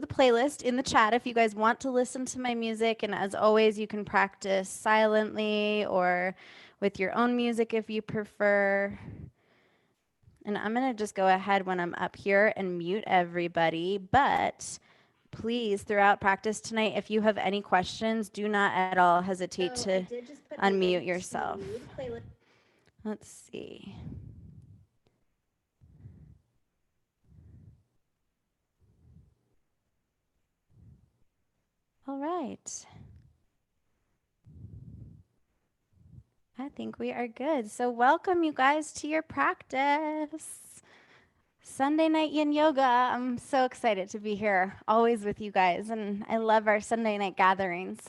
the playlist in the chat if you guys want to listen to my music. And as always, you can practice silently or with your own music if you prefer. And I'm going to just go ahead when I'm up here and mute everybody. But please, throughout practice tonight, if you have any questions, do not at all hesitate to unmute yourself. Let's see. All right. I think we are good. So welcome you guys to your practice. Sunday night Yin Yoga. I'm so excited to be here, always with you guys, and I love our Sunday night gatherings.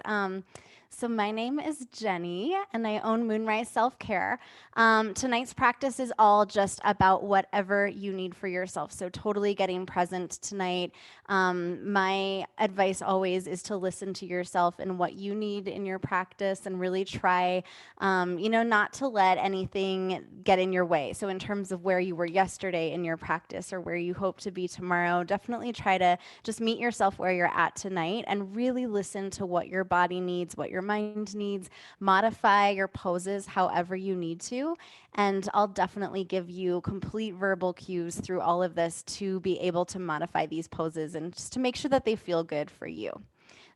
So my name is Jenny, and I own Moonrise Self Care. Tonight's practice is all just about whatever you need for yourself. So totally getting present tonight. My advice always is to listen to yourself and what you need in your practice, and really try, not to let anything get in your way. So in terms of where you were yesterday in your practice or where you hope to be tomorrow, definitely try to just meet yourself where you're at tonight and really listen to what your body needs, what your mind needs, modify your poses however you need to. And I'll definitely give you complete verbal cues through all of this to be able to modify these poses and just to make sure that they feel good for you.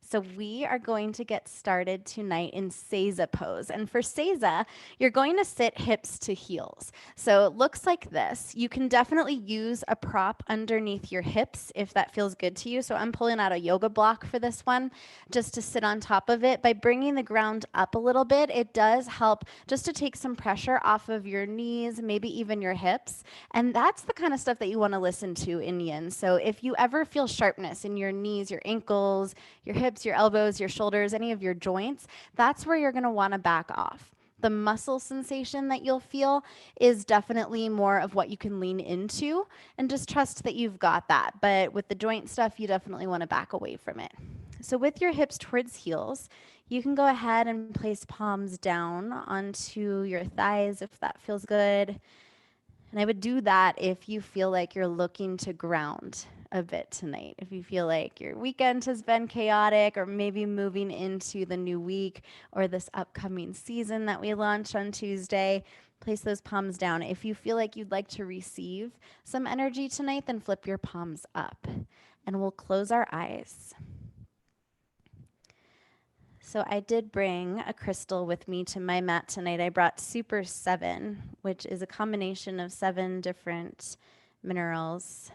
So we are going to get started tonight in Seiza pose. And for Seiza, you're going to sit hips to heels. So it looks like this. You can definitely use a prop underneath your hips if that feels good to you. So I'm pulling out a yoga block for this one just to sit on top of it. By bringing the ground up a little bit, it does help just to take some pressure off of your knees, maybe even your hips. And that's the kind of stuff that you want to listen to in Yin. So if you ever feel sharpness in your knees, your ankles, your hips, your elbows, your shoulders, any of your joints, that's where you're going to want to back off. The muscle sensation that you'll feel is definitely more of what you can lean into, and just trust that you've got that. But with the joint stuff, you definitely want to back away from it. So with your hips towards heels, you can go ahead and place palms down onto your thighs if that feels good. And I would do that if you feel like you're looking to ground a bit tonight. If you feel like your weekend has been chaotic, or maybe moving into the new week or this upcoming season that we launch on Tuesday, place those palms down. If you feel like you'd like to receive some energy tonight, then flip your palms up. And we'll close our eyes. So I did bring a crystal with me to my mat tonight. I brought Super 7, which is a combination of 7 different minerals.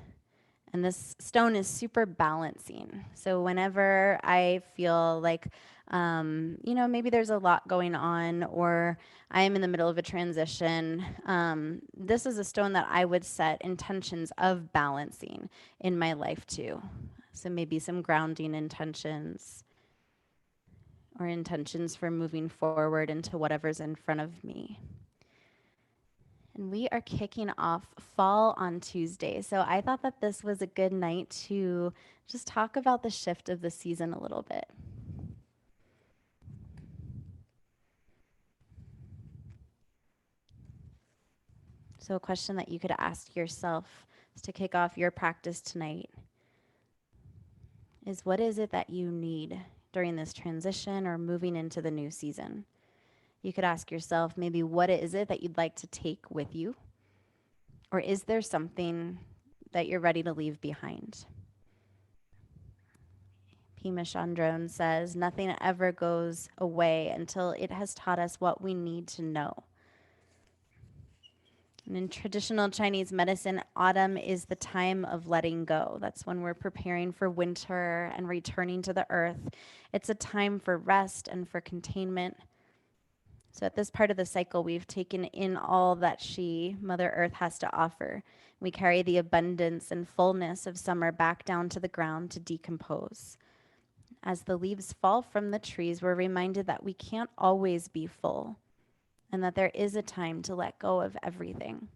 And this stone is super balancing. So whenever I feel like, maybe there's a lot going on, or I'm in the middle of a transition, this is a stone that I would set intentions of balancing in my life too. So maybe some grounding intentions, or intentions for moving forward into whatever's in front of me. And we are kicking off fall on Tuesday. So I thought that this was a good night to just talk about the shift of the season a little bit. So a question that you could ask yourself to kick off your practice tonight is, what is it that you need during this transition or moving into the new season? You could ask yourself, maybe, what is it that you'd like to take with you? Or is there something that you're ready to leave behind? Pema Chandron says, nothing ever goes away until it has taught us what we need to know. And in traditional Chinese medicine, autumn is the time of letting go. That's when we're preparing for winter and returning to the earth. It's a time for rest and for containment. So at this part of the cycle, we've taken in all that she, Mother Earth, has to offer. We carry the abundance and fullness of summer back down to the ground to decompose. As the leaves fall from the trees, we're reminded that we can't always be full, and that there is a time to let go of everything.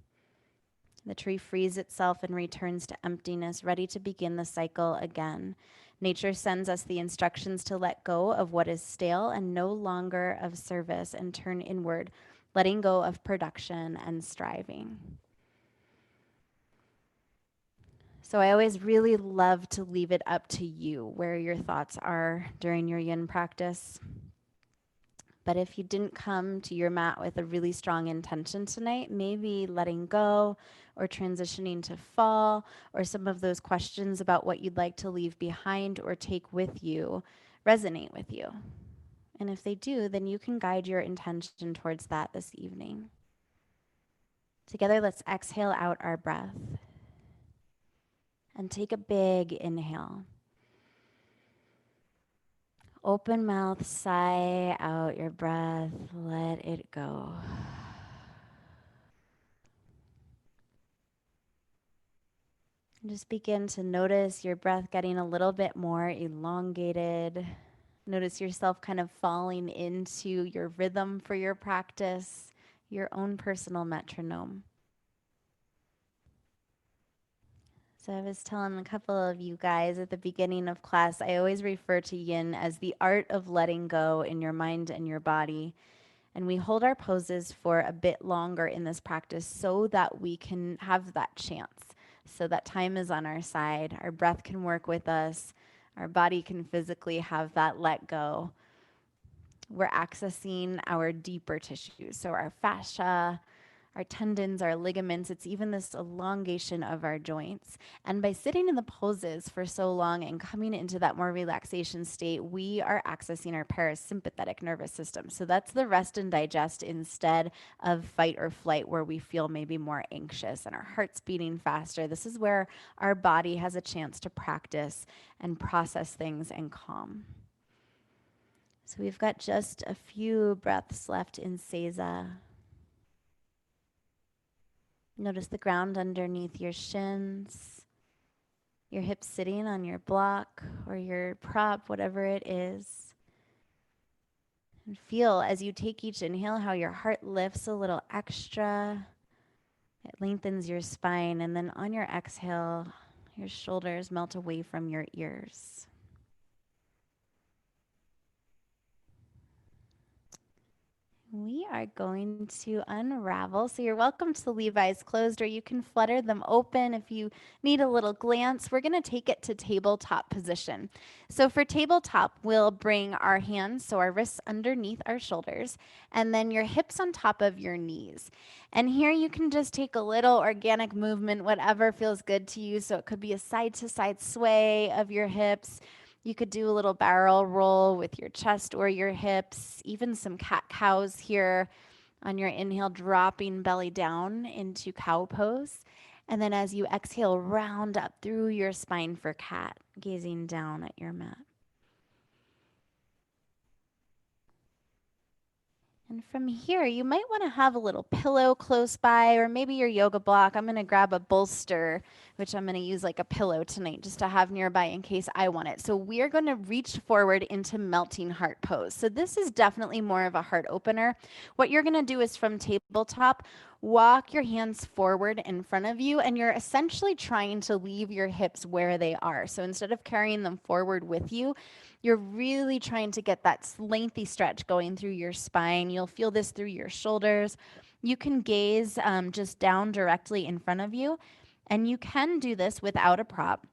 The tree frees itself and returns to emptiness, ready to begin the cycle again. Nature sends us the instructions to let go of what is stale and no longer of service, and turn inward, letting go of production and striving. So I always really love to leave it up to you where your thoughts are during your yin practice. But if you didn't come to your mat with a really strong intention tonight, maybe letting go or transitioning to fall or some of those questions about what you'd like to leave behind or take with you resonate with you. And if they do, then you can guide your intention towards that this evening. Together, let's exhale out our breath and take a big inhale. Open mouth, sigh out your breath, let it go. And just begin to notice your breath getting a little bit more elongated. Notice yourself kind of falling into your rhythm for your practice, your own personal metronome. So I was telling a couple of you guys at the beginning of class, I always refer to yin as the art of letting go in your mind and your body. And we hold our poses for a bit longer in this practice so that we can have that chance, so that time is on our side, our breath can work with us, our body can physically have that let go. We're accessing our deeper tissues, so our fascia, our tendons, our ligaments, it's even this elongation of our joints. And by sitting in the poses for so long and coming into that more relaxation state, we are accessing our parasympathetic nervous system. So that's the rest and digest instead of fight or flight, where we feel maybe more anxious and our heart's beating faster. This is where our body has a chance to practice and process things and calm. So we've got just a few breaths left in Seiza. Notice the ground underneath your shins, your hips sitting on your block or your prop, whatever it is. And feel as you take each inhale how your heart lifts a little extra. It lengthens your spine. And then on your exhale, your shoulders melt away from your ears. We are going to unravel. So you're welcome to leave eyes closed, or you can flutter them open if you need a little glance. We're going to take it to tabletop position. So for tabletop, we'll bring our hands, so our wrists underneath our shoulders, and then your hips on top of your knees. And here you can just take a little organic movement, whatever feels good to you. So it could be a side-to-side sway of your hips. You could do a little barrel roll with your chest or your hips, even some cat-cows here on your inhale, dropping belly down into cow pose. And then as you exhale, round up through your spine for cat, gazing down at your mat. And from here, you might want to have a little pillow close by, or maybe your yoga block. I'm going to grab a bolster, which I'm going to use like a pillow tonight just to have nearby in case I want it. So we're going to reach forward into melting heart pose. So this is definitely more of a heart opener. What you're going to do is from tabletop, walk your hands forward in front of you, and you're essentially trying to leave your hips where they are. So instead of carrying them forward with you, you're really trying to get that lengthy stretch going through your spine. You'll feel this through your shoulders. You can gaze just down directly in front of you, and you can do this without a prop.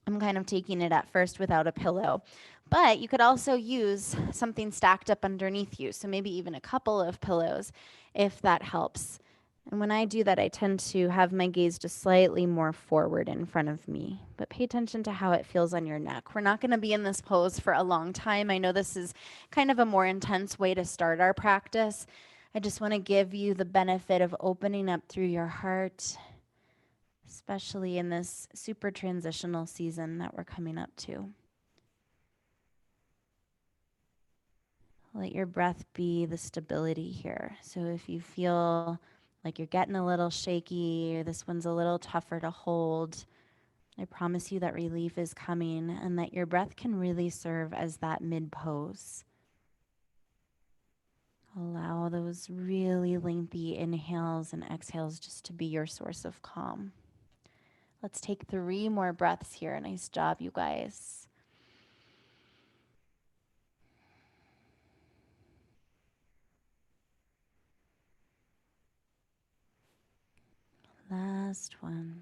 I'm kind of taking it at first without a pillow. But you could also use something stacked up underneath you, so maybe even a couple of pillows if that helps. And when I do that, I tend to have my gaze just slightly more forward in front of me. But pay attention to how it feels on your neck. We're not going to be in this pose for a long time. I know this is kind of a more intense way to start our practice. I just want to give you the benefit of opening up through your heart, especially in this super transitional season that we're coming up to. Let your breath be the stability here. So if you feel like you're getting a little shaky, or this one's a little tougher to hold, I promise you that relief is coming and that your breath can really serve as that mid pose. Allow those really lengthy inhales and exhales just to be your source of calm. Let's take 3 more breaths here. Nice job, you guys. Last one.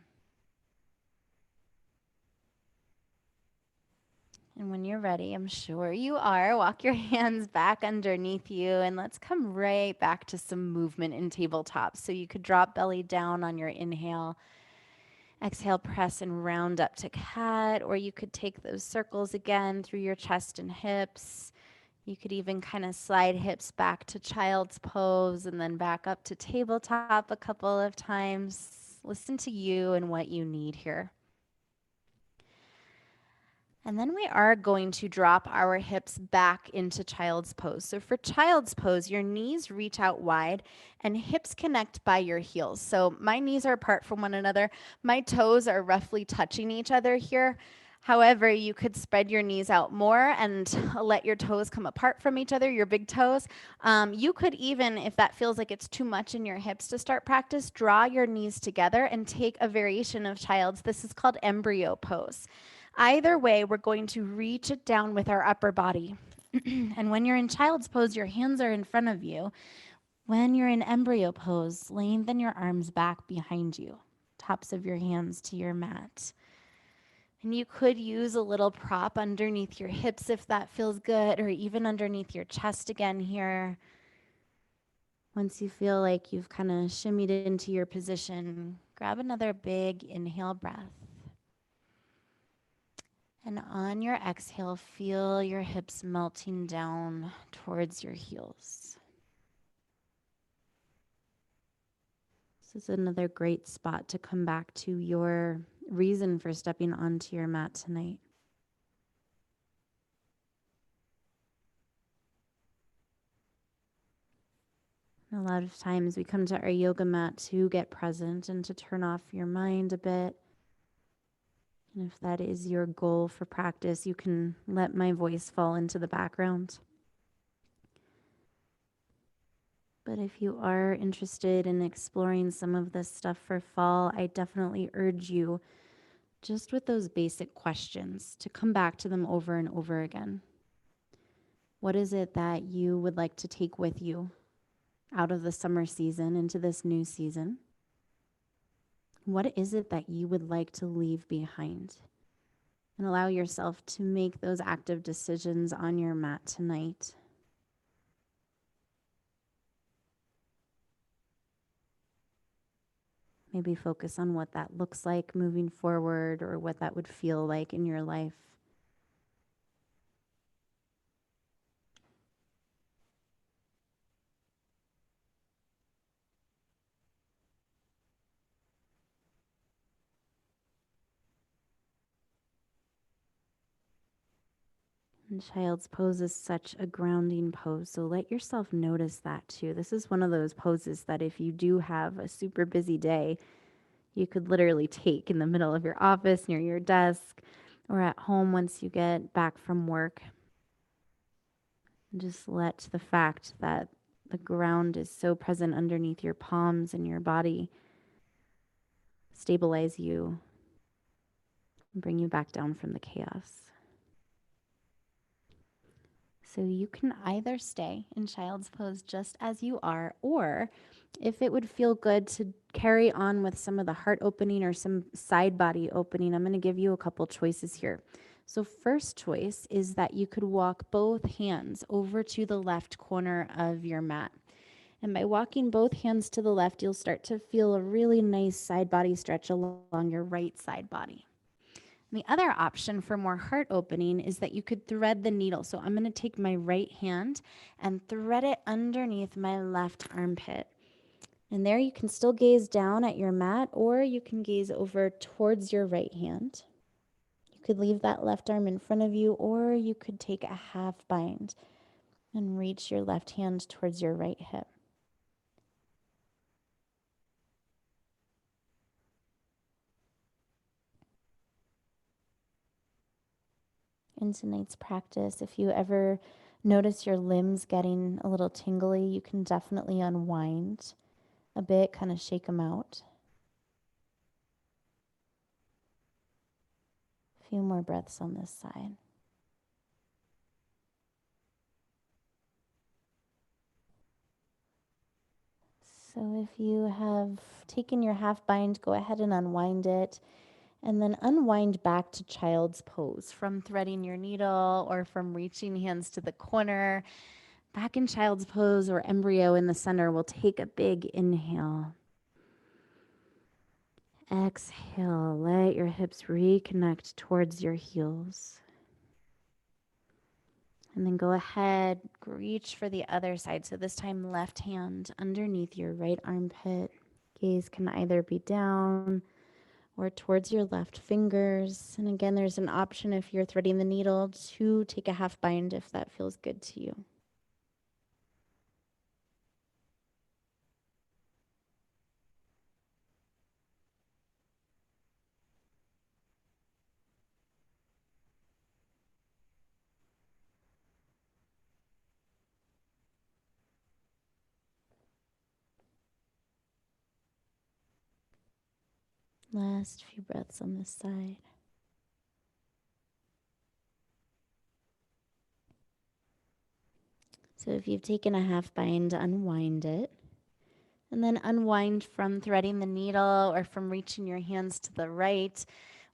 And when you're ready, I'm sure you are, walk your hands back underneath you and let's come right back to some movement in tabletop. So you could drop belly down on your inhale. Exhale, press and round up to cat, or you could take those circles again through your chest and hips. You could even kind of slide hips back to child's pose and then back up to tabletop a couple of times. Listen to you and what you need here. And then we are going to drop our hips back into child's pose. So for child's pose, your knees reach out wide and hips connect by your heels. So my knees are apart from one another. My toes are roughly touching each other here. However, you could spread your knees out more and let your toes come apart from each other, your big toes. You could even, if that feels like it's too much in your hips to start practice, draw your knees together and take a variation of child's. This is called embryo pose. Either way, we're going to reach it down with our upper body. And when you're in child's pose, your hands are in front of you. When you're in embryo pose, lengthen your arms back behind you, tops of your hands to your mat. And you could use a little prop underneath your hips if that feels good, or even underneath your chest again here. Once you feel like you've kind of shimmied into your position, grab another big inhale breath. And on your exhale, feel your hips melting down towards your heels. This is another great spot to come back to your reason for stepping onto your mat tonight. A lot of times we come to our yoga mat to get present and to turn off your mind a bit. And if that is your goal for practice, you can let my voice fall into the background. But if you are interested in exploring some of this stuff for fall, I definitely urge you, just with those basic questions, to come back to them over and over again. What is it that you would like to take with you out of the summer season into this new season? What is it that you would like to leave behind? And allow yourself to make those active decisions on your mat tonight. Maybe focus on what that looks like moving forward or what that would feel like in your life. And child's pose is such a grounding pose, so let yourself notice that too. This is one of those poses that if you do have a super busy day, you could literally take in the middle of your office, near your desk, or at home once you get back from work. And just let the fact that the ground is so present underneath your palms and your body stabilize you and bring you back down from the chaos. So you can either stay in child's pose just as you are, or if it would feel good to carry on with some of the heart opening or some side body opening, I'm going to give you a couple choices here. So first choice is that you could walk both hands over to the left corner of your mat. And by walking both hands to the left, you'll start to feel a really nice side body stretch along your right side body. The other option for more heart opening is that you could thread the needle. So I'm going to take my right hand and thread it underneath my left armpit. And there you can still gaze down at your mat, or you can gaze over towards your right hand. You could leave that left arm in front of you, or you could take a half bind and reach your left hand towards your right hip. In tonight's practice, if you ever notice your limbs getting a little tingly, you can definitely unwind a bit, kind of shake them out. A few more breaths on this side. So if you have taken your half bind, go ahead and unwind it. And then unwind back to child's pose from threading your needle or from reaching hands to the corner. Back in child's pose or embryo in the center, we'll take a big inhale. Exhale, let your hips reconnect towards your heels. And then go ahead, reach for the other side. So this time, left hand underneath your right armpit. Gaze can either be down or towards your left fingers. And again, there's an option if you're threading the needle to take a half bind if that feels good to you. Last few breaths on this side. So if you've taken a half bind, unwind it. And then unwind from threading the needle or from reaching your hands to the right.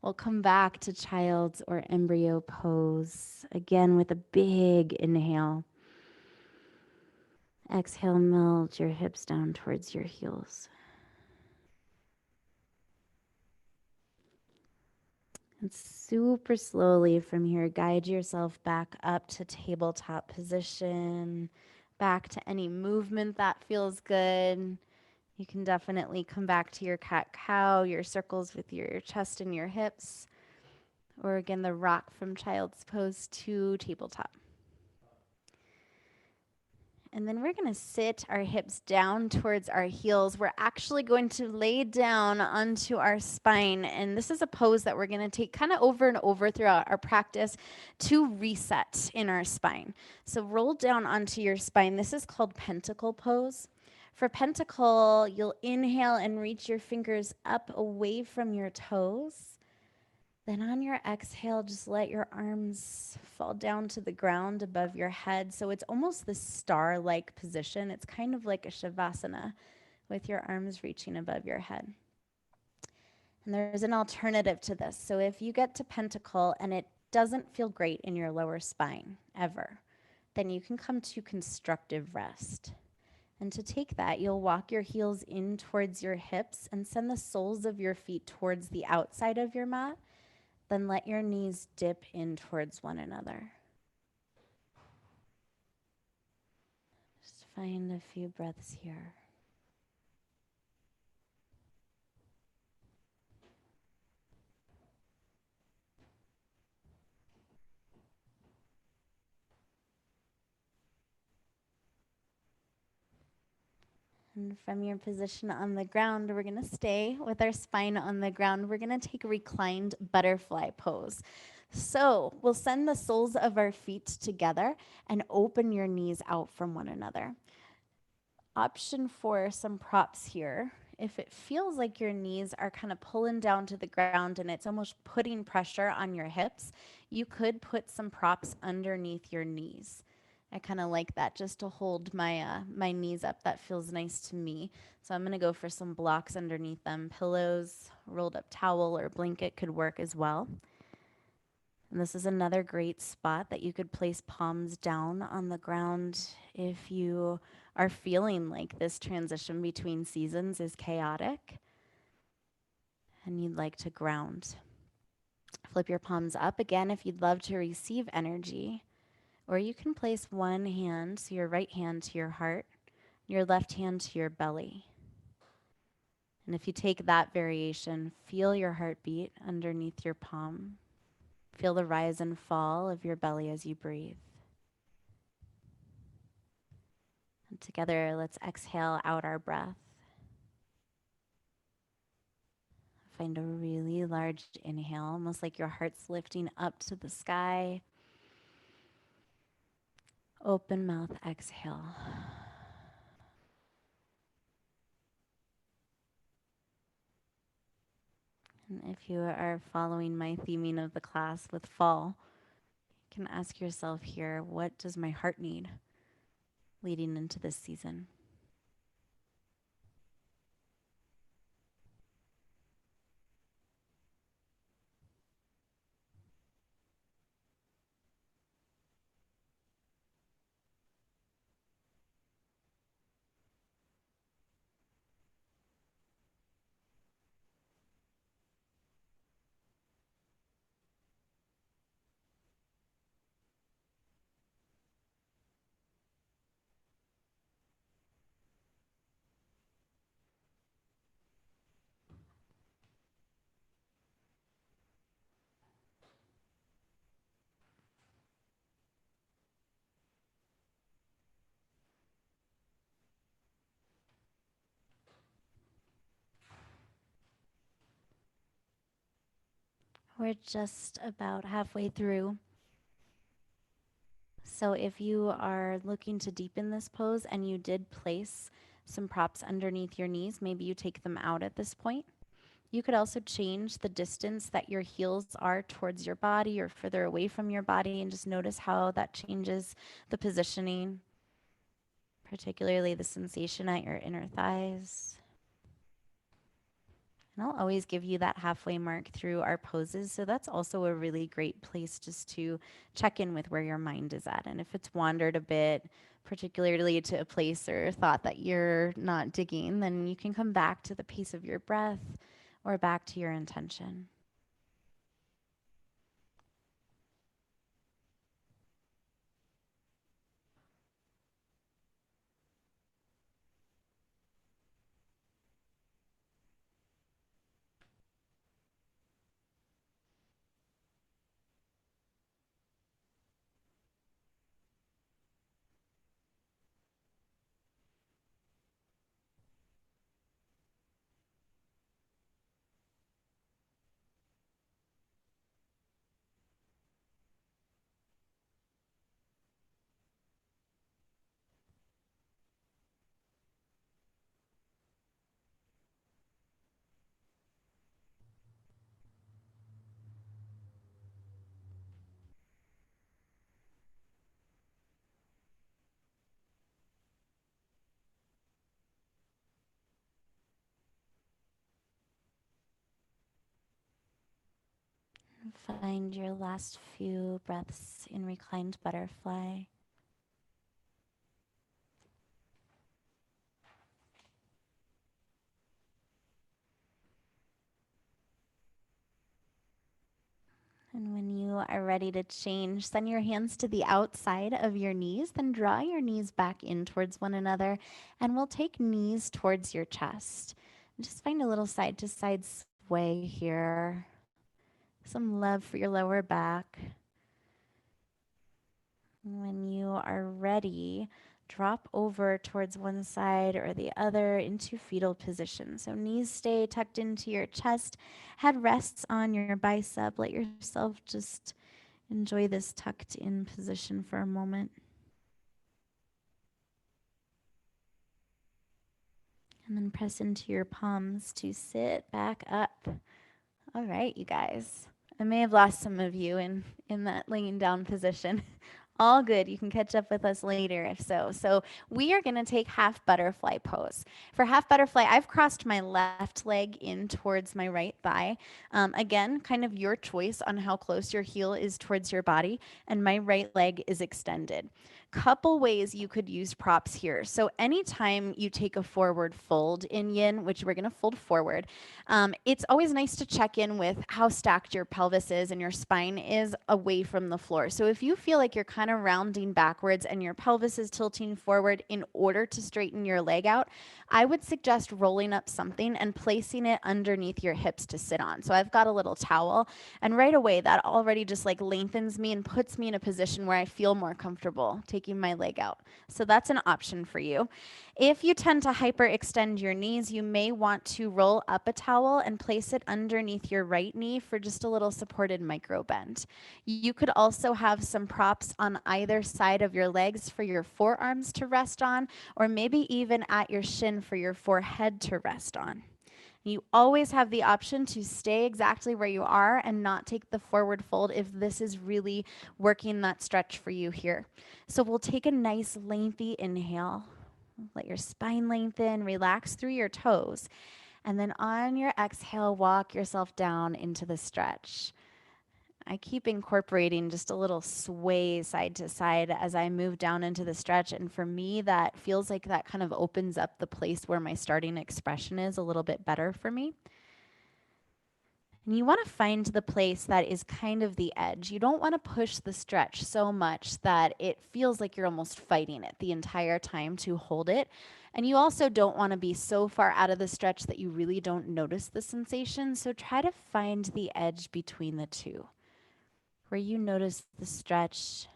We'll come back to child's or embryo pose. Again with a big inhale. Exhale, melt your hips down towards your heels. And super slowly from here, guide yourself back up to tabletop position, back to any movement that feels good. You can definitely come back to your cat-cow, your circles with your chest and your hips, or again, the rock from child's pose to tabletop. And then we're going to sit our hips down towards our heels. We're actually going to lay down onto our spine. And this is a pose that we're going to take kind of over and over throughout our practice to reset in our spine. So roll down onto your spine. This is called pentacle pose. For pentacle, you'll inhale and reach your fingers up away from your toes. Then on your exhale, just let your arms fall down to the ground above your head. So it's almost this star-like position. It's kind of like a shavasana with your arms reaching above your head. And there's an alternative to this. So if you get to pentacle and it doesn't feel great in your lower spine ever, then you can come to constructive rest. And to take that, you'll walk your heels in towards your hips and send the soles of your feet towards the outside of your mat. Then let your knees dip in towards one another. Just find a few breaths here. And from your position on the ground, we're going to stay with our spine on the ground. We're going to take a reclined butterfly pose. So we'll send the soles of our feet together and open your knees out from one another. Option for some props here. If it feels like your knees are kind of pulling down to the ground and it's almost putting pressure on your hips, you could put some props underneath your knees. I kind of like that just to hold my knees up. That feels nice to me. So I'm going to go for some blocks underneath them. Pillows, rolled up towel or blanket could work as well. And this is another great spot that you could place palms down on the ground if you are feeling like this transition between seasons is chaotic and you'd like to ground. Flip your palms up again if you'd love to receive energy, or you can place one hand, so your right hand to your heart, your left hand to your belly. And if you take that variation, feel your heartbeat underneath your palm. Feel the rise and fall of your belly as you breathe. And together, let's exhale out our breath. Find a really large inhale, almost like your heart's lifting up to the sky. Open mouth, exhale. And if you are following my theming of the class with fall, you can ask yourself here, what does my heart need leading into this season? We're just about halfway through. So if you are looking to deepen this pose and you did place some props underneath your knees, maybe you take them out at this point. You could also change the distance that your heels are towards your body or further away from your body and just notice how that changes the positioning, particularly the sensation at your inner thighs. And I'll always give you that halfway mark through our poses. So that's also a really great place just to check in with where your mind is at. And if it's wandered a bit, particularly to a place or thought that you're not digging, then you can come back to the pace of your breath or back to your intention. Find your last few breaths in reclined butterfly. And when you are ready to change, send your hands to the outside of your knees, then draw your knees back in towards one another, and we'll take knees towards your chest. And just find a little side to side sway here. Some love for your lower back. When you are ready, drop over towards one side or the other into fetal position. So knees stay tucked into your chest, head rests on your bicep. Let yourself just enjoy this tucked in position for a moment. And then press into your palms to sit back up. All right, you guys. I may have lost some of you in that laying down position. All good. You can catch up with us later if so. So we are going to take half butterfly pose. For half butterfly, I've crossed my left leg in towards my right thigh. Again, kind of your choice on how close your heel is towards your body, and my right leg is extended. Couple ways you could use props here. So anytime you take a forward fold in yin, which we're going to fold forward, it's always nice to check in with how stacked your pelvis is and your spine is away from the floor. So if you feel like you're kind of rounding backwards and your pelvis is tilting forward in order to straighten your leg out, I would suggest rolling up something and placing it underneath your hips to sit on. So I've got a little towel, and right away that already just like lengthens me and puts me in a position where I feel more comfortable taking my leg out. So that's an option for you. If you tend to hyperextend your knees, you may want to roll up a towel and place it underneath your right knee for just a little supported micro bend. You could also have some props on either side of your legs for your forearms to rest on, or maybe even at your shin for your forehead to rest on. You always have the option to stay exactly where you are and not take the forward fold if this is really working that stretch for you here. So we'll take a nice lengthy inhale. Let your spine lengthen, relax through your toes. And then on your exhale, walk yourself down into the stretch. I keep incorporating just a little sway side to side as I move down into the stretch. And for me, that feels like that kind of opens up the place where my starting expression is a little bit better for me. And you want to find the place that is kind of the edge. You don't want to push the stretch so much that it feels like you're almost fighting it the entire time to hold it. And you also don't want to be so far out of the stretch that you really don't notice the sensation. So try to find the edge between the two, where you notice the stretch,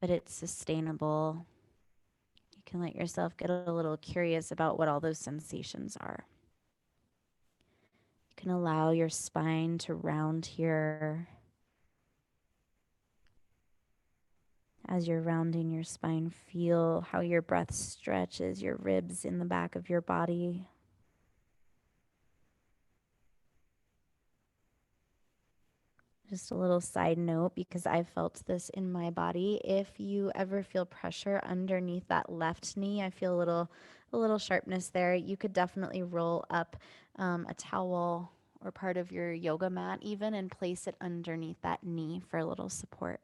but it's sustainable. You can let yourself get a little curious about what all those sensations are. You can allow your spine to round here. As you're rounding your spine, feel how your breath stretches your ribs in the back of your body. Just a little side note, because I've felt this in my body. If you ever feel pressure underneath that left knee, I feel a little sharpness there. You could definitely roll up a towel or part of your yoga mat even and place it underneath that knee for a little support.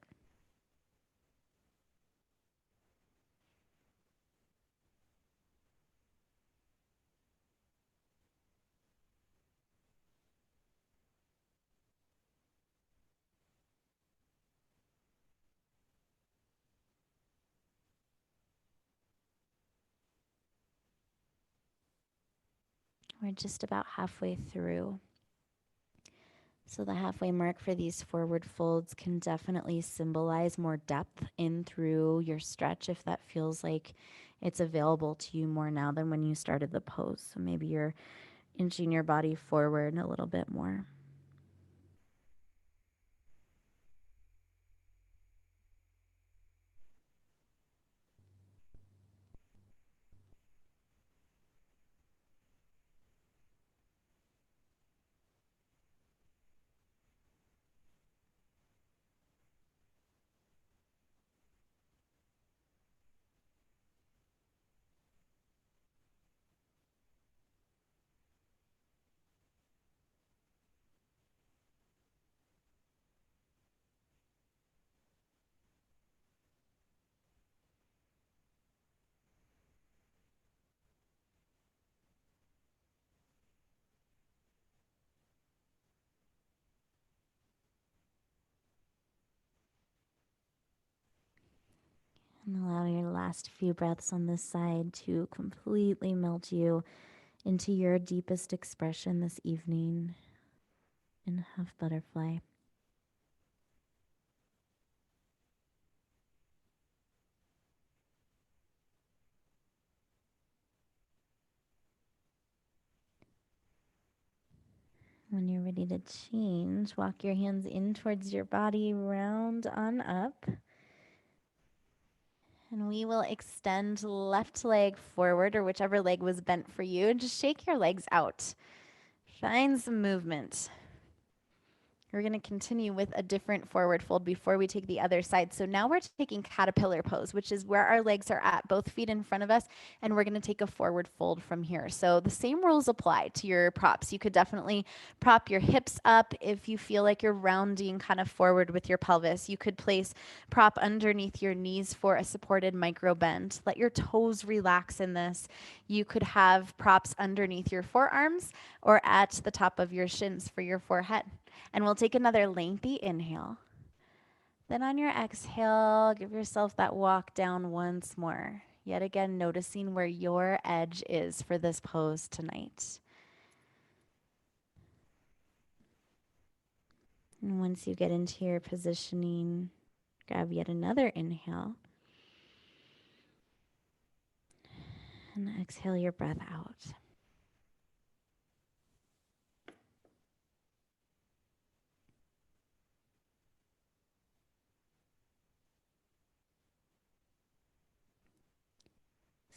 We're just about halfway through. So the halfway mark for these forward folds can definitely symbolize more depth in through your stretch if that feels like it's available to you more now than when you started the pose. So maybe you're inching your body forward a little bit more. And allow your last few breaths on this side to completely melt you into your deepest expression this evening in half butterfly. When you're ready to change, walk your hands in towards your body, round on up. And we will extend left leg forward or whichever leg was bent for you. And just shake your legs out. Find some movement. We're going to continue with a different forward fold before we take the other side. So now we're taking caterpillar pose, which is where our legs are at, both feet in front of us, and we're going to take a forward fold from here. So the same rules apply to your props. You could definitely prop your hips up if you feel like you're rounding kind of forward with your pelvis. You could place prop underneath your knees for a supported micro bend. Let your toes relax in this. You could have props underneath your forearms or at the top of your shins for your forehead. And we'll take another lengthy inhale. Then on your exhale, give yourself that walk down once more. Yet again, noticing where your edge is for this pose tonight. And once you get into your positioning, grab yet another inhale. And exhale your breath out.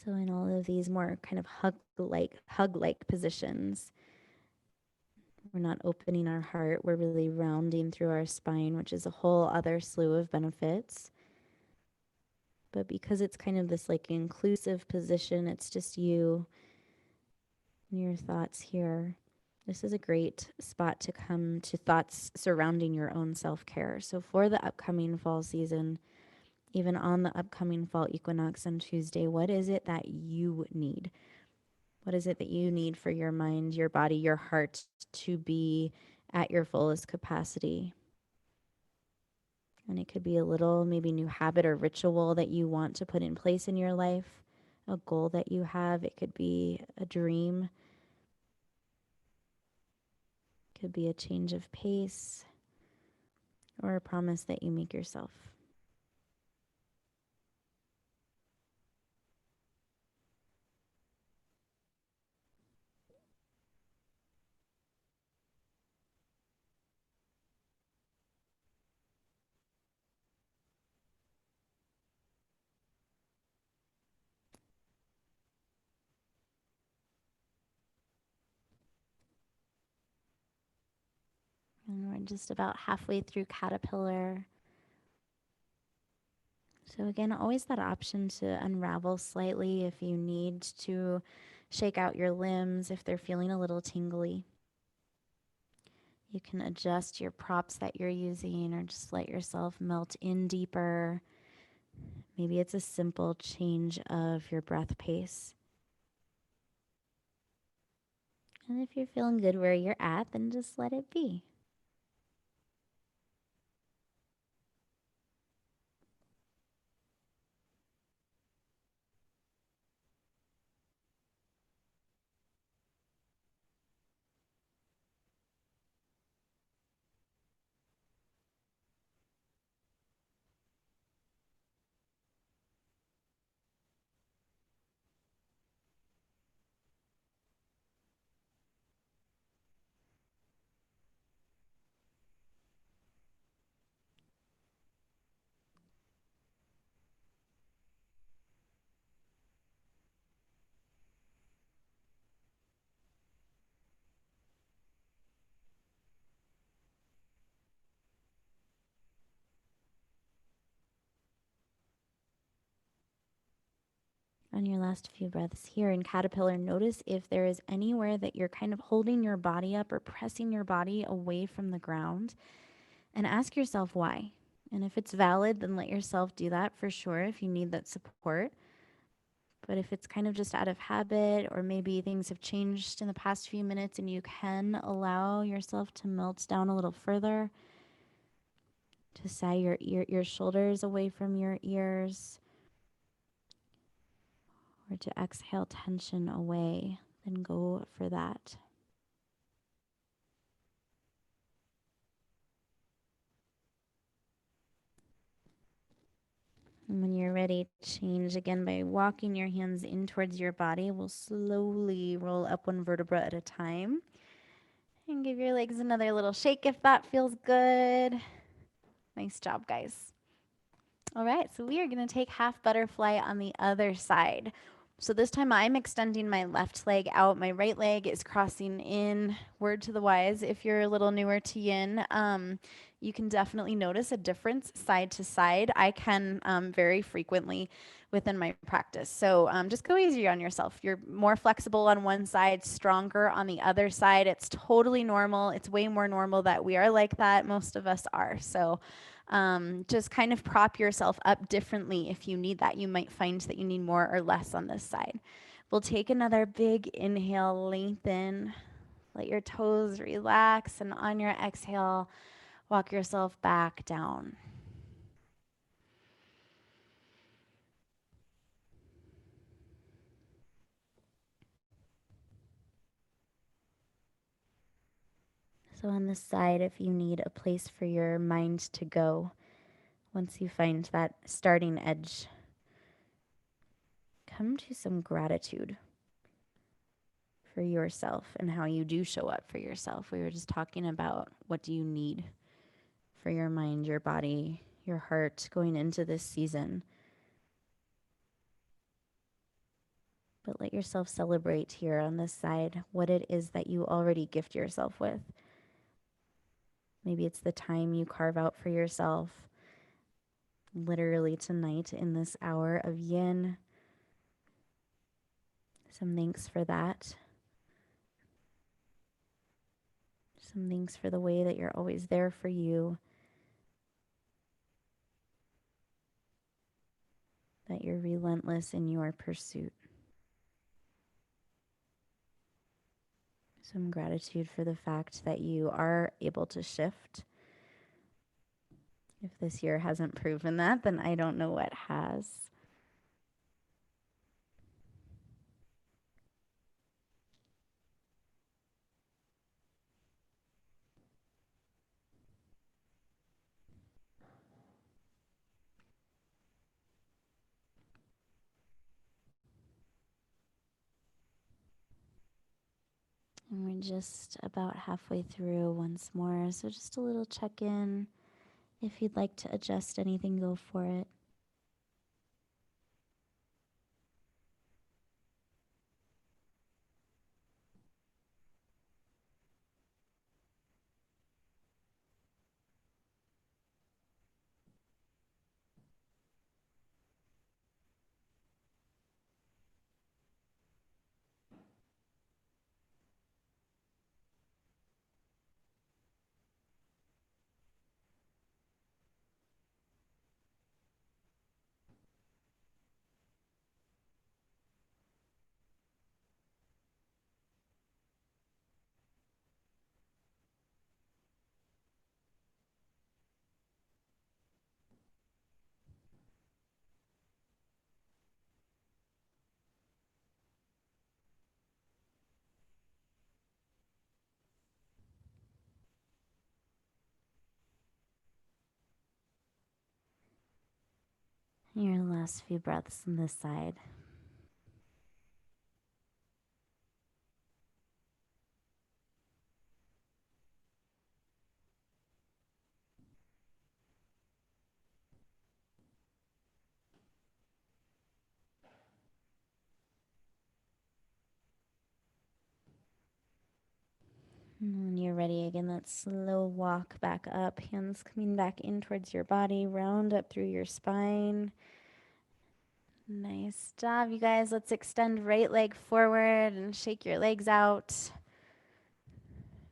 So in all of these more kind of hug-like positions, we're not opening our heart. We're really rounding through our spine, which is a whole other slew of benefits. But because it's kind of this like inclusive position, it's just you and your thoughts here. This is a great spot to come to thoughts surrounding your own self-care. So for the upcoming fall season, even on the upcoming fall equinox on Tuesday, what is it that you need? What is it that you need for your mind, your body, your heart to be at your fullest capacity? And it could be a little maybe new habit or ritual that you want to put in place in your life, a goal that you have. It could be a dream. It could be a change of pace or a promise that you make yourself. And we're just about halfway through caterpillar. So, again, always that option to unravel slightly if you need to shake out your limbs if they're feeling a little tingly. You can adjust your props that you're using or just let yourself melt in deeper. Maybe it's a simple change of your breath pace. And if you're feeling good where you're at, then just let it be. On your last few breaths here in caterpillar, notice if there is anywhere that you're kind of holding your body up or pressing your body away from the ground, and ask yourself why. And if it's valid, then let yourself do that for sure if you need that support. But if it's kind of just out of habit, or maybe things have changed in the past few minutes and you can allow yourself to melt down a little further, to sigh your shoulders away from your ears, or to exhale tension away, then go for that. And when you're ready, change again by walking your hands in towards your body. We'll slowly roll up one vertebra at a time. And give your legs another little shake if that feels good. Nice job, guys. All right, so we are going to take half butterfly on the other side. So this time I'm extending my left leg out. My right leg is crossing in, word to the wise. If you're a little newer to yin, you can definitely notice a difference side to side. I can very frequently within my practice. So just go easier on yourself. You're more flexible on one side, stronger on the other side. It's totally normal. It's way more normal that we are like that. Most of us are. So just kind of prop yourself up differently if you need that. You might find that you need more or less on this side. We'll take another big inhale, lengthen, let your toes relax, and on your exhale, walk yourself back down. So on this side, if you need a place for your mind to go, once you find that starting edge, come to some gratitude for yourself and how you do show up for yourself. We were just talking about what do you need for your mind, your body, your heart going into this season. But let yourself celebrate here on this side what it is that you already gift yourself with. Maybe it's the time you carve out for yourself, literally tonight in this hour of yin. Some thanks for that. Some thanks for the way that you're always there for you, that you're relentless in your pursuit. Some gratitude for the fact that you are able to shift. If this year hasn't proven that, then I don't know what has. And we're just about halfway through once more, so just a little check-in. If you'd like to adjust anything, go for it. Your last few breaths on this side. And when you're ready again, that slow walk back up, hands coming back in towards your body, round up through your spine. Nice job, you guys. Let's extend right leg forward and shake your legs out.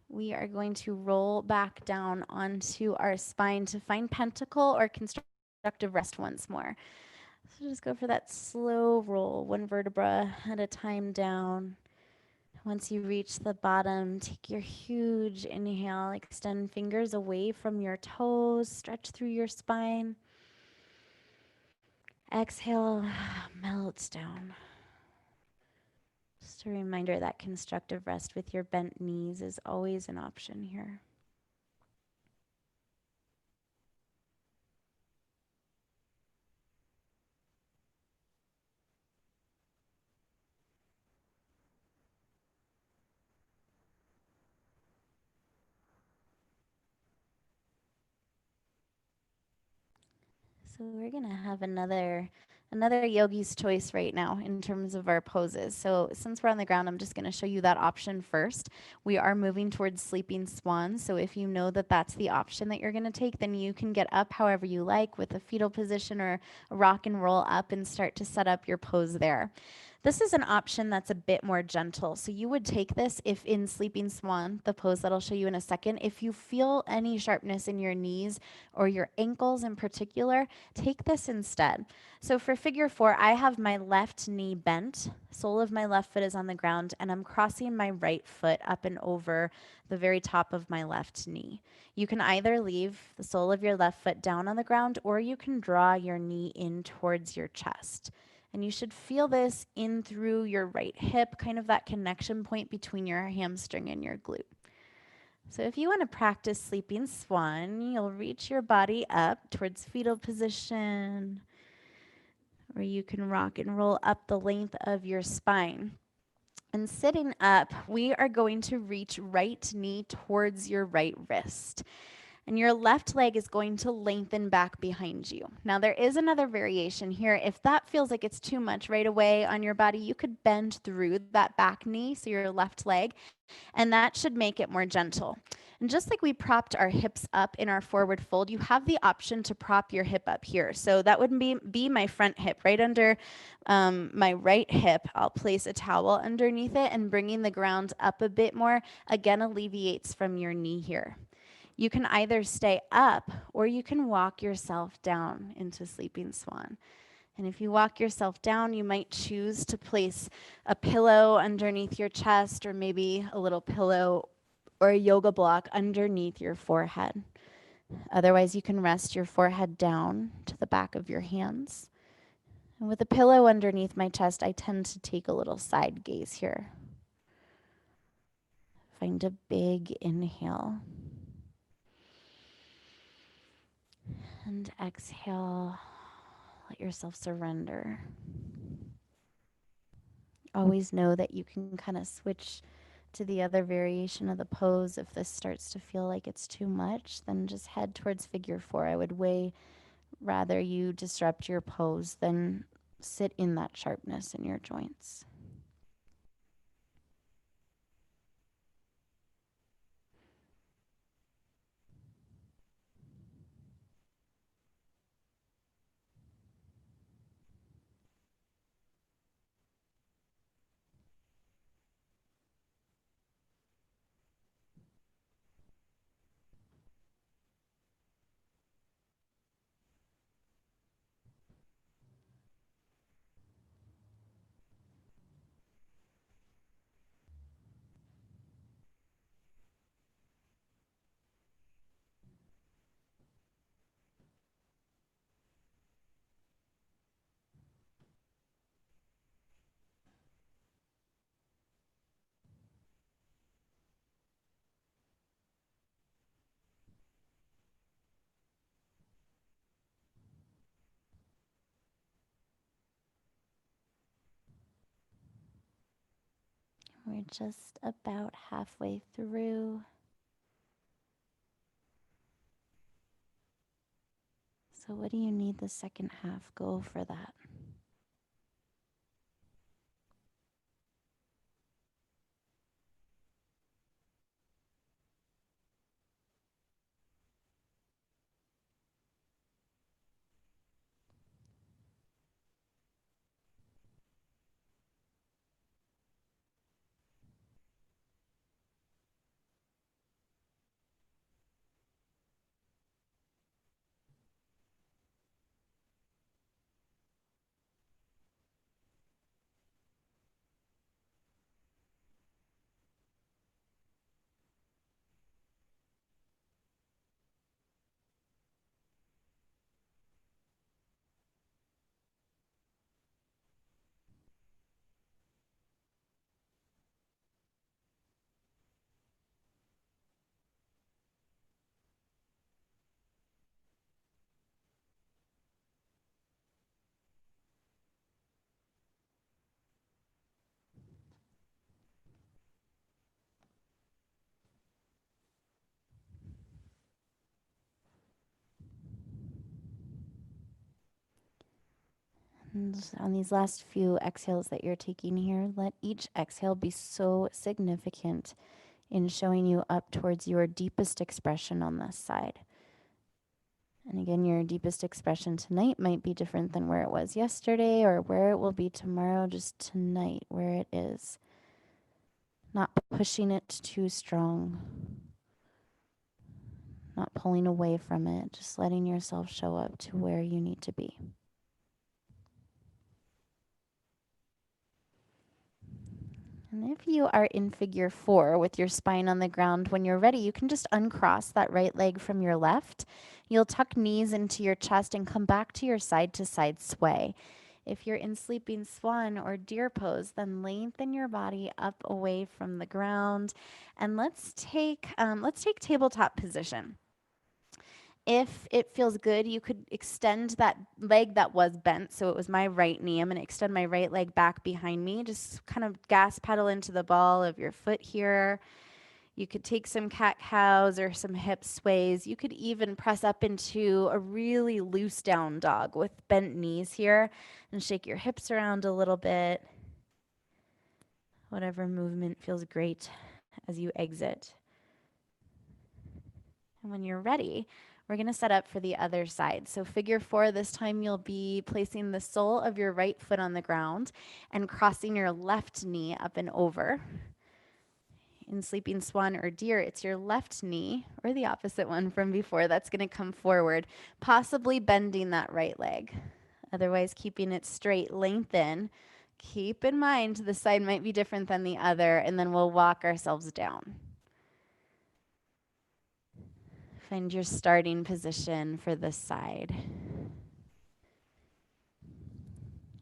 We are going to roll back down onto our spine to find pentacle or constructive rest once more. So just go for that slow roll, one vertebra at a time down. Once you reach the bottom, take your huge inhale, extend fingers away from your toes, stretch through your spine. Exhale, melts down. Just a reminder that constructive rest with your bent knees is always an option here. So we're gonna have another yogi's choice right now in terms of our poses. So since we're on the ground, I'm just gonna show you that option first. We are moving towards sleeping swan. So if you know that that's the option that you're gonna take, then you can get up however you like with a fetal position or a rock and roll up and start to set up your pose there. This is an option that's a bit more gentle. So you would take this if in Sleeping Swan, the pose that I'll show you in a second, if you feel any sharpness in your knees or your ankles in particular, take this instead. So for figure 4, I have my left knee bent, sole of my left foot is on the ground, and I'm crossing my right foot up and over the very top of my left knee. You can either leave the sole of your left foot down on the ground or you can draw your knee in towards your chest. And you should feel this in through your right hip, kind of that connection point between your hamstring and your glute. So if you want to practice sleeping swan, you'll reach your body up towards fetal position, or you can rock and roll up the length of your spine. And sitting up, we are going to reach right knee towards your right wrist. And your left leg is going to lengthen back behind you. Now, there is another variation here. If that feels like it's too much right away on your body, you could bend through that back knee, so your left leg, and that should make it more gentle. And just like we propped our hips up in our forward fold, you have the option to prop your hip up here. So that would be my front hip, right under my right hip. I'll place a towel underneath it, and bringing the ground up a bit more, again, alleviates from your knee here. You can either stay up or you can walk yourself down into Sleeping Swan. And if you walk yourself down, you might choose to place a pillow underneath your chest, or maybe a little pillow or a yoga block underneath your forehead. Otherwise, you can rest your forehead down to the back of your hands. And with a pillow underneath my chest, I tend to take a little side gaze here. Find a big inhale. And exhale. Let yourself surrender. Always know that you can kind of switch to the other variation of the pose. If this starts to feel like it's too much, then just head towards figure 4. I would way rather you disrupt your pose than sit in that sharpness in your joints. We're just about halfway through. So what do you need the second half? Go for that. And on these last few exhales that you're taking here, let each exhale be so significant in showing you up towards your deepest expression on this side. And again, your deepest expression tonight might be different than where it was yesterday or where it will be tomorrow, just tonight, where it is. Not pushing it too strong, not pulling away from it, just letting yourself show up to where you need to be. And if you are in figure 4 with your spine on the ground, when you're ready, you can just uncross that right leg from your left. You'll tuck knees into your chest and come back to your side-to-side sway. If you're in sleeping swan or deer pose, then lengthen your body up away from the ground. And let's take tabletop position. If it feels good, you could extend that leg that was bent. So it was my right knee. I'm going to extend my right leg back behind me. Just kind of gas pedal into the ball of your foot here. You could take some cat-cows or some hip sways. You could even press up into a really loose down dog with bent knees here and shake your hips around a little bit. Whatever movement feels great as you exit. And when you're ready, we're going to set up for the other side. So figure 4, this time you'll be placing the sole of your right foot on the ground and crossing your left knee up and over. In sleeping swan or deer, it's your left knee, or the opposite one from before, that's going to come forward, possibly bending that right leg. Otherwise, keeping it straight, lengthen. Keep in mind the side might be different than the other, and then we'll walk ourselves down. Find your starting position for this side.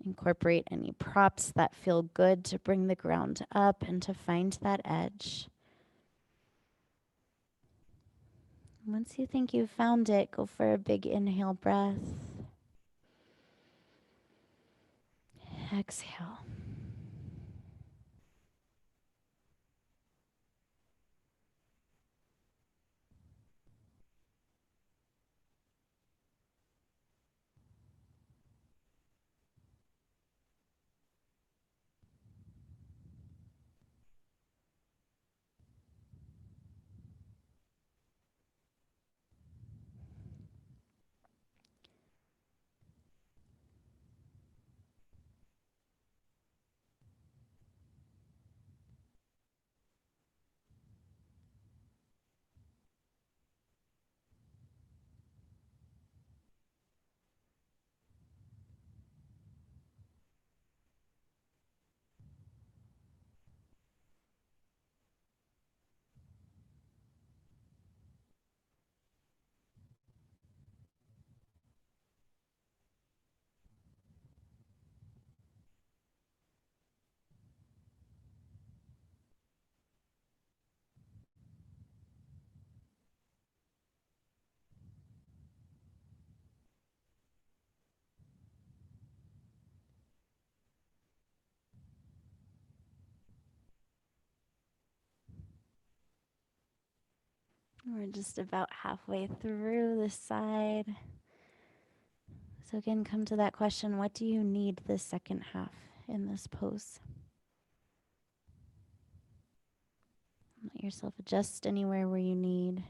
Incorporate any props that feel good to bring the ground up and to find that edge. Once you think you've found it, go for a big inhale breath. Exhale. We're just about halfway through this side. So again, come to that question, what do you need this second half in this pose? Let yourself adjust anywhere where you need.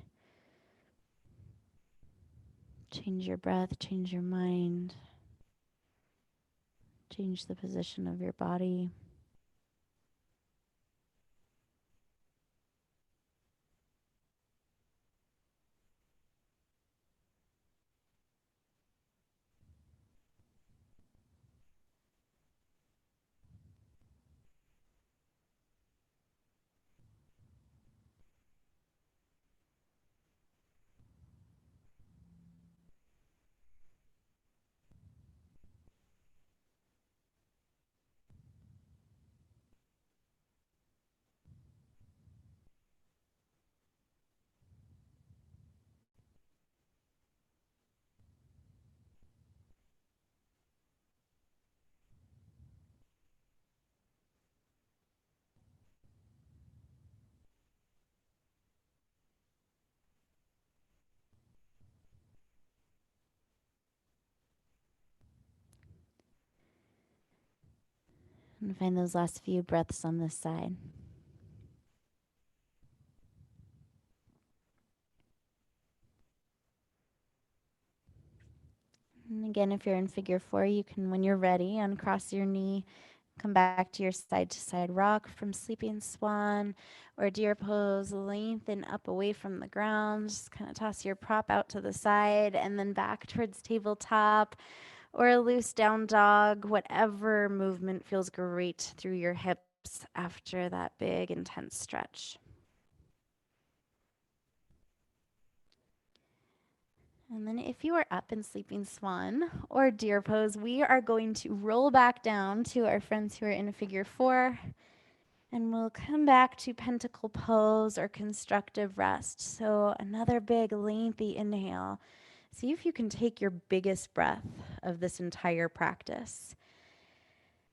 Change your breath, change your mind, change the position of your body. And find those last few breaths on this side. And again, if you're in figure 4, you can, when you're ready, uncross your knee, come back to your side to side rock from sleeping swan or deer pose, lengthen up away from the ground, just kind of toss your prop out to the side and then back towards tabletop or a loose down dog, whatever movement feels great through your hips after that big intense stretch. And then if you are up in sleeping swan or deer pose, we are going to roll back down to our friends who are in figure 4. And we'll come back to pentacle pose or constructive rest. So another big lengthy inhale. See if you can take your biggest breath of this entire practice.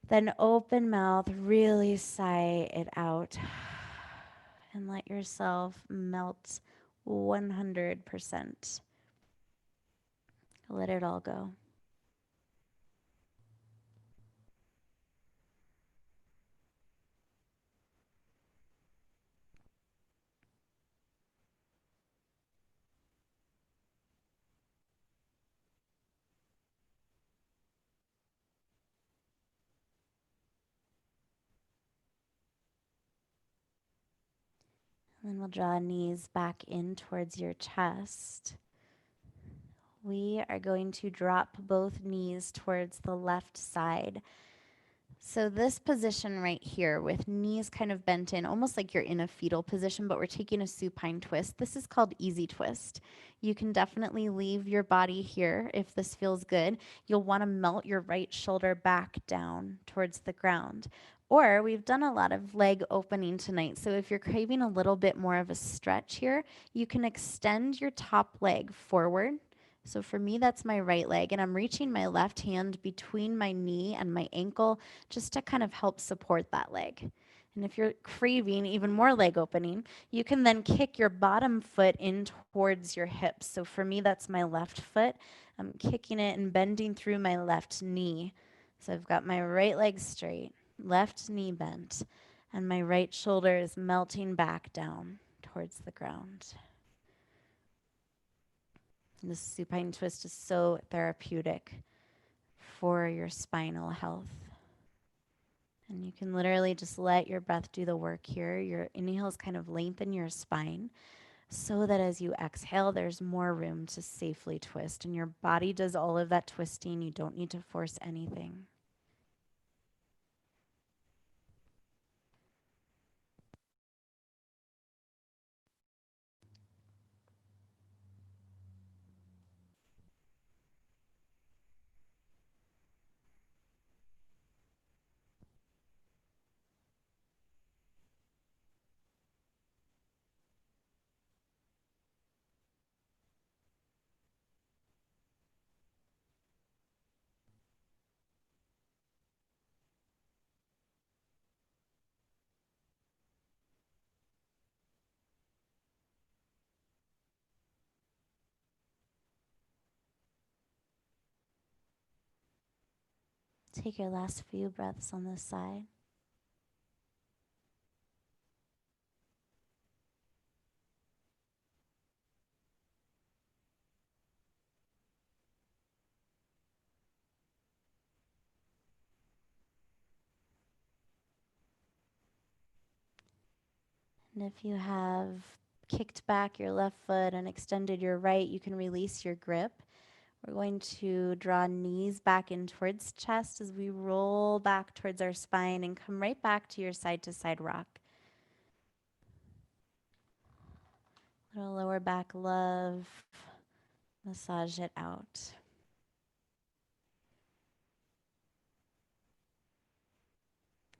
Then open mouth, really sigh it out. And let yourself melt 100%. Let it all go. And then we'll draw knees back in towards your chest. We are going to drop both knees towards the left side. So this position right here with knees kind of bent in, almost like you're in a fetal position, but we're taking a supine twist. This is called easy twist. You can definitely leave your body here if this feels good. You'll want to melt your right shoulder back down towards the ground. Or we've done a lot of leg opening tonight. So if you're craving a little bit more of a stretch here, you can extend your top leg forward. So for me, that's my right leg, and I'm reaching my left hand between my knee and my ankle just to kind of help support that leg. And if you're craving even more leg opening, you can then kick your bottom foot in towards your hips. So for me, that's my left foot. I'm kicking it and bending through my left knee. So I've got my right leg straight, left knee bent, and my right shoulder is melting back down towards the ground. This supine twist is so therapeutic for your spinal health. And you can literally just let your breath do the work here. Your inhales kind of lengthen your spine so that as you exhale, there's more room to safely twist. And your body does all of that twisting. You don't need to force anything. Take your last few breaths on this side. And if you have kicked back your left foot and extended your right, you can release your grip. We're going to draw knees back in towards chest as we roll back towards our spine and come right back to your side to side rock. Little lower back love. Massage it out.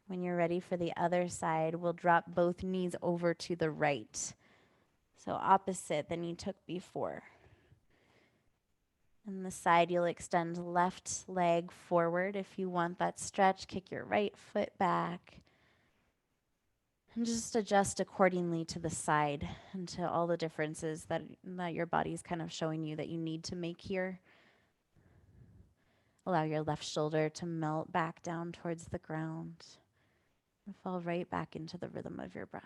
When you're ready for the other side, we'll drop both knees over to the right. So opposite than you took before. And the side, you'll extend left leg forward. If you want that stretch, kick your right foot back. And just adjust accordingly to the side and to all the differences that your body's kind of showing you that you need to make here. Allow your left shoulder to melt back down towards the ground and fall right back into the rhythm of your breath.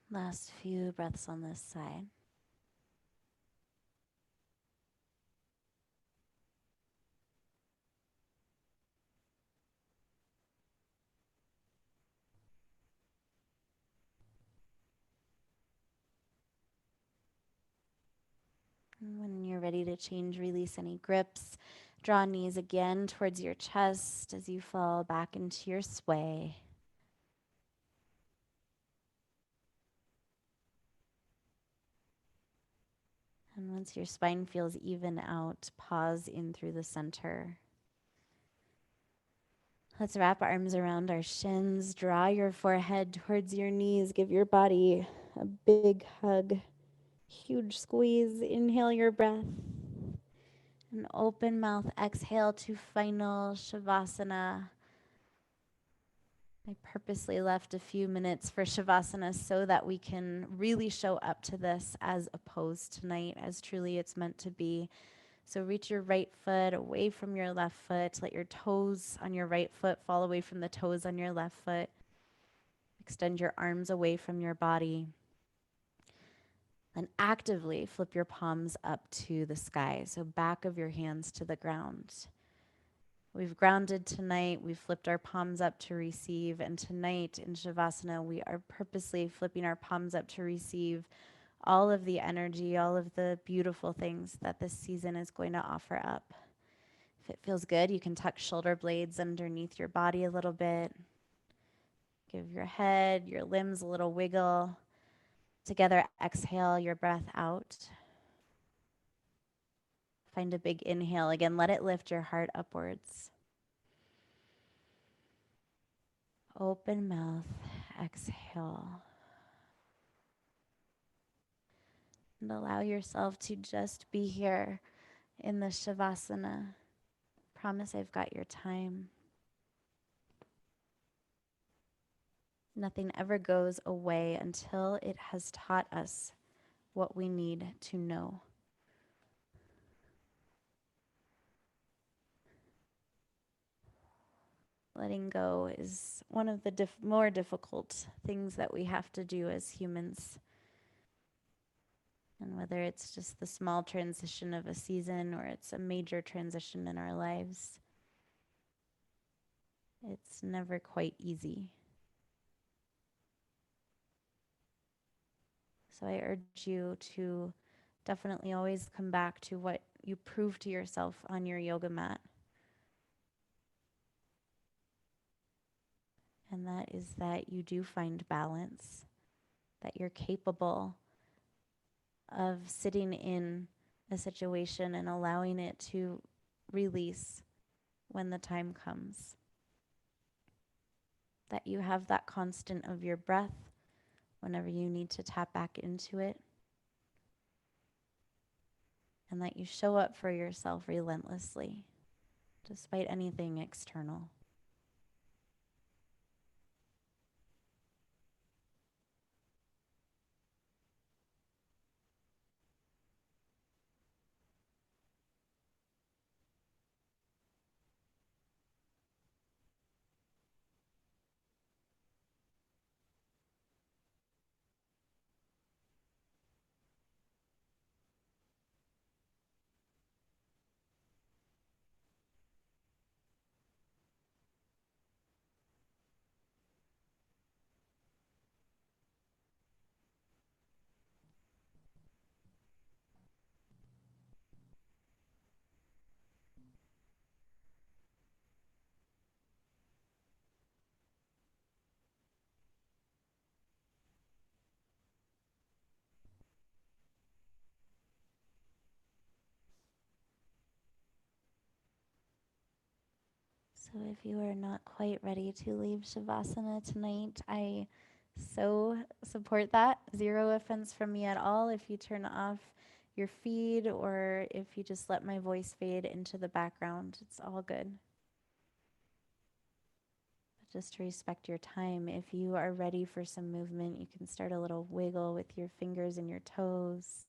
Last few breaths on this side. And when you're ready to change, release any grips. Draw knees again towards your chest as you fall back into your sway. And once your spine feels even out, pause in through the center. Let's wrap arms around our shins. Draw your forehead towards your knees. Give your body a big hug. Huge squeeze. Inhale your breath. And open mouth, exhale to final Shavasana. I purposely left a few minutes for Shavasana so that we can really show up to this as a pose tonight, as truly it's meant to be. So reach your right foot away from your left foot. Let your toes on your right foot fall away from the toes on your left foot. Extend your arms away from your body. And actively flip your palms up to the sky. So back of your hands to the ground. We've grounded tonight. We've flipped our palms up to receive. And tonight in Shavasana, we are purposely flipping our palms up to receive all of the energy, all of the beautiful things that this season is going to offer up. If it feels good, you can tuck shoulder blades underneath your body a little bit. Give your head, your limbs a little wiggle. Together, exhale your breath out. Find a big inhale. Again, let it lift your heart upwards. Open mouth, exhale. And allow yourself to just be here in the Shavasana. Promise I've got your time. Nothing ever goes away until it has taught us what we need to know. Letting go is one of the more difficult things that we have to do as humans. And whether it's just the small transition of a season or it's a major transition in our lives, it's never quite easy. So I urge you to definitely always come back to what you prove to yourself on your yoga mat. And that is that you do find balance, that you're capable of sitting in a situation and allowing it to release when the time comes. That you have that constant of your breath whenever you need to tap back into it. And that you show up for yourself relentlessly, despite anything external. So if you are not quite ready to leave Shavasana tonight, I so support that. Zero offense from me at all if you turn off your feed or if you just let my voice fade into the background. It's all good. But just to respect your time, if you are ready for some movement, you can start a little wiggle with your fingers and your toes.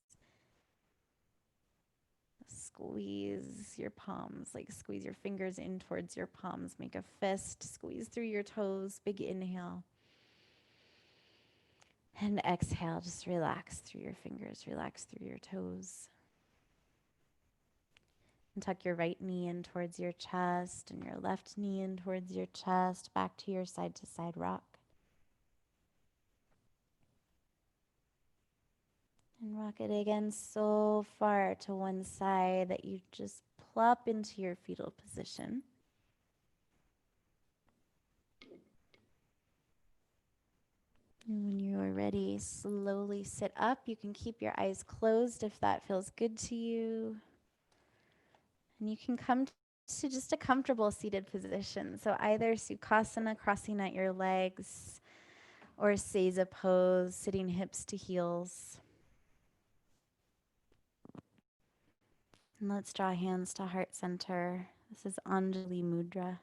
Squeeze your palms, like squeeze your fingers in towards your palms. Make a fist, squeeze through your toes. Big inhale. And exhale, just relax through your fingers, relax through your toes. And tuck your right knee in towards your chest and your left knee in towards your chest, back to your side to side rock. And rock it again so far to one side that you just plop into your fetal position. And when you are ready, slowly sit up. You can keep your eyes closed if that feels good to you. And you can come to just a comfortable seated position. So either Sukhasana, crossing out your legs, or Seiza pose, sitting hips to heels. And let's draw hands to heart center. This is Anjali Mudra.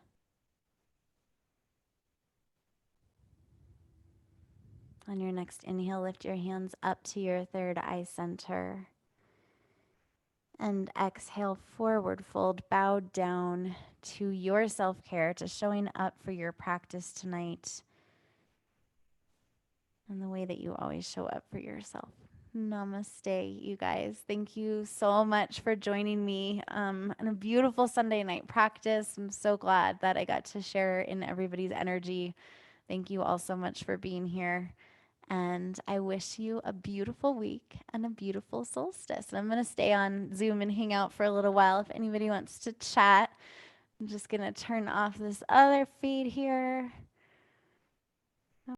On your next inhale, lift your hands up to your third eye center. And exhale, forward fold, bow down to your self-care, to showing up for your practice tonight and the way that you always show up for yourself. Namaste, you guys. Thank you so much for joining me on a beautiful Sunday night practice. I'm so glad that I got to share in everybody's energy. Thank you all so much for being here. And I wish you a beautiful week and a beautiful solstice. And I'm going to stay on Zoom and hang out for a little while if anybody wants to chat. I'm just going to turn off this other feed here.